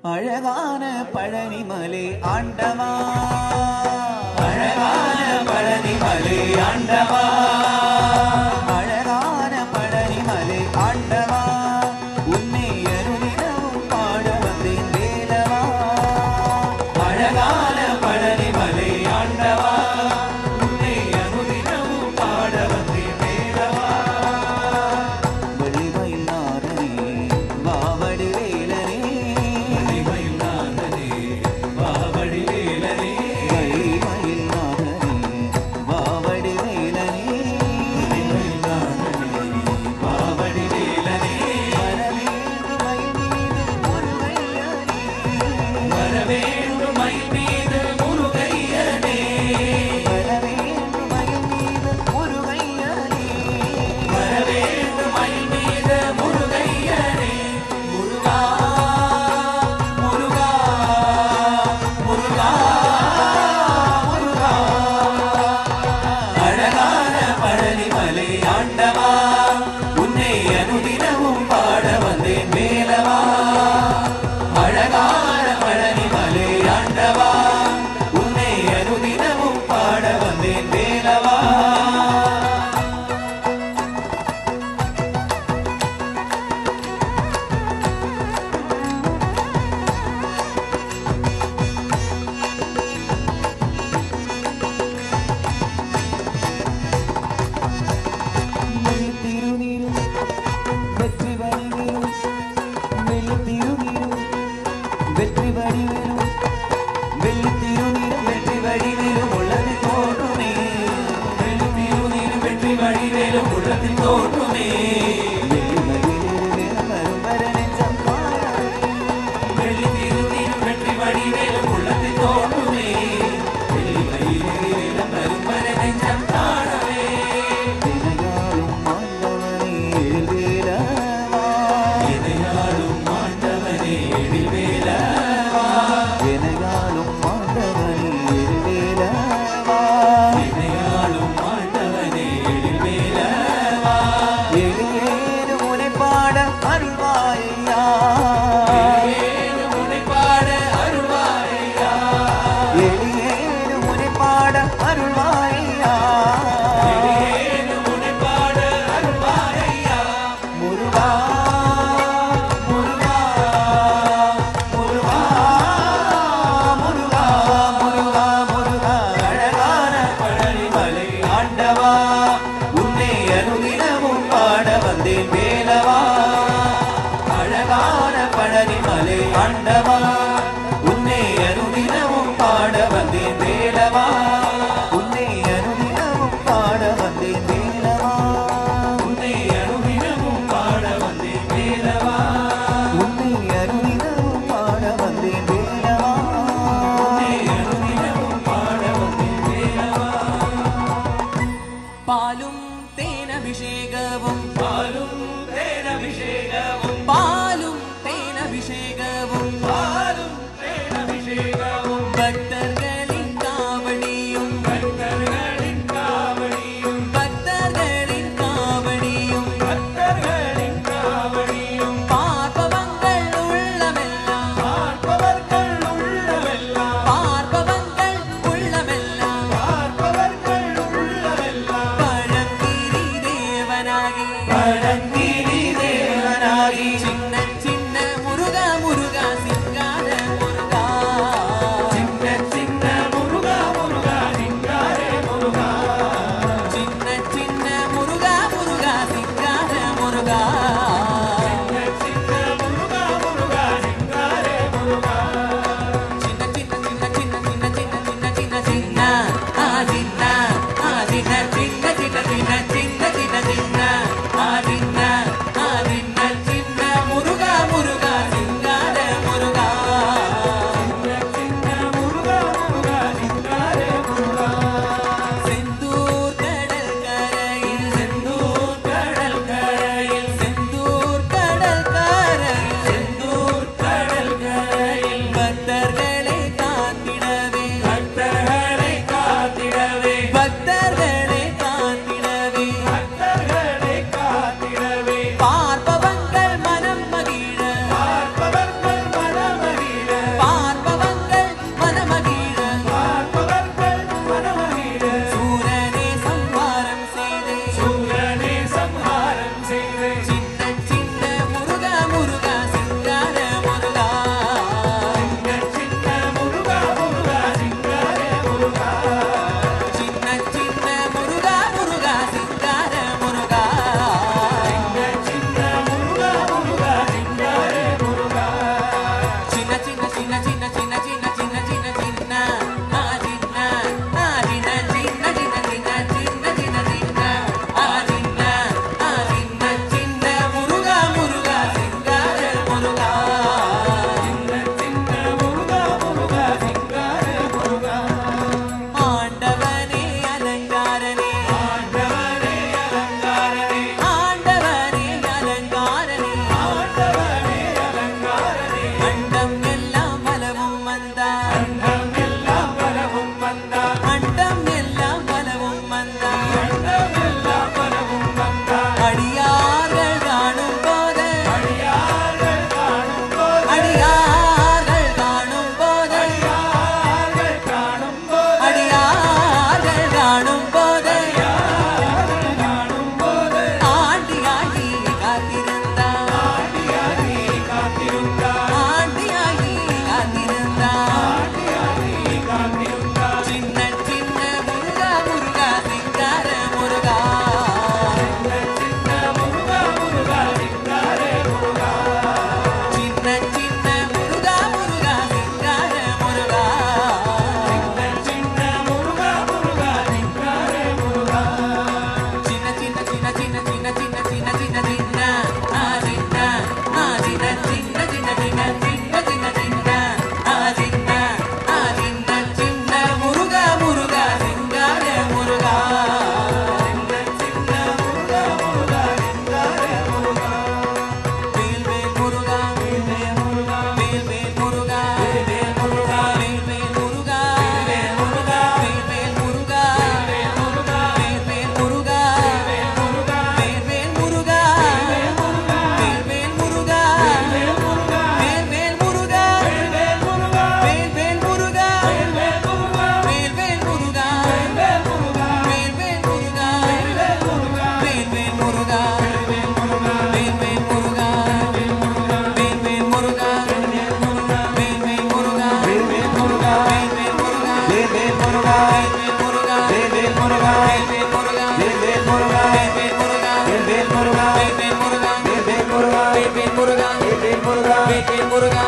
அழகான பழனிமலை ஆண்டவா, அழகான பழனிமலை ஆண்டவா, அழகான பழனிமலை ஆண்டவா, உன்னை அருளிடவும் பாட வந்தேன் வேலவா. அழகான பழனிமலை ஆண்டவா, உன்னை அருளிடவும் பாட வந்தேன் வேலவா. வள்ளிமயில் நாதனே வாவடி வேலனே, வள்ளிமயில் நாதனே வாவடி வேலனே, வள்ளிமயில் நாதனே வாவடி வேலனே, வள்ளிமயில் நாதனே வாவடி வேலனே. வரவேண்டும் மயில் மீது முருகையனே, வரவேண்டும் மயில் மீது முருகையனே, வரவேண்டும் மயில் மீது முருகையனே. முருகா முருகா முருகா முருகா. அழகான பழனிமலை ஆண்டவா, உன்னை அனுதினமும் பாட வந்தேன் வேலவா. அழகான பழனிமலை ஆண்டவா, உன்னை அனுதினமும் பாட வந்தேன் வேலவா. திருநீரும் வெற்றி வடிவேலும், வெள்ளி திருநீரும் வெற்றி வடிவேலும், வெள்ளி திருநீரும் வெற்றி வடிவேலும் உள்ளது தோன்றுமே, வெள்ளி திருநீரும் வெற்றி வடிவேலும் உள்ளது தோன்றுமே. வெள்ளி திருநீரும் வெற்றி வடிவேலும் உள்ளது தோன்றுமே, வெள்ளி மயிலேறும் வரும்பர நெஞ்சம் காணவே. தினையாளும் ஆண்டவனே எழில்வேலவா, தினையாளும் ஆண்டவனே எழில்வேலவா, தினையாளும் ஆண்டவனே எழில்வேலவா, தினையாளும் ஆண்டவனே எழில்வேலவா. எளியேறு உனை பாட அருள்வாயா, எளியேறு உனை பாட அருள்வாயா, எளியேறு உனை பாட அருள்வாயா, எளியேறு உனை பாட அருள்வாயா. முருகா முருகா முருகா முருகா முருகா முருகா. அழகான பழனிமலை ஆண்டவா, உன்னை அனுதினமும் பாட வந்தேன் வேலவா. அழகான பழனிமலை ஆண்டவா, உன்னை அனுதினமும் பாட வந்தேன் வேலவா, உன்னை அனுதினமும் பாட வந்தேன் வேலவா, உன்னை அனுதினமும் பாட வந்தேன் வேலவா, உன்னை அனுதினமும் பாட வந்தேன் வேலவா, உன்னை அனுதினமும் பாட வந்தேன் வேலவா. பாலும் தேனபிஷேகமும், பாலும் தேனபிஷேகமும், பாலும் தேனபிஷேகமும், பாலும்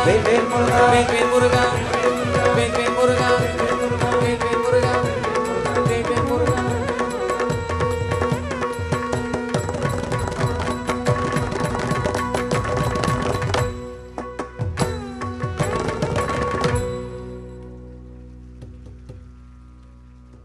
வேல் வேல் முருகா வேல் வேல் முருகா வேல் வேல்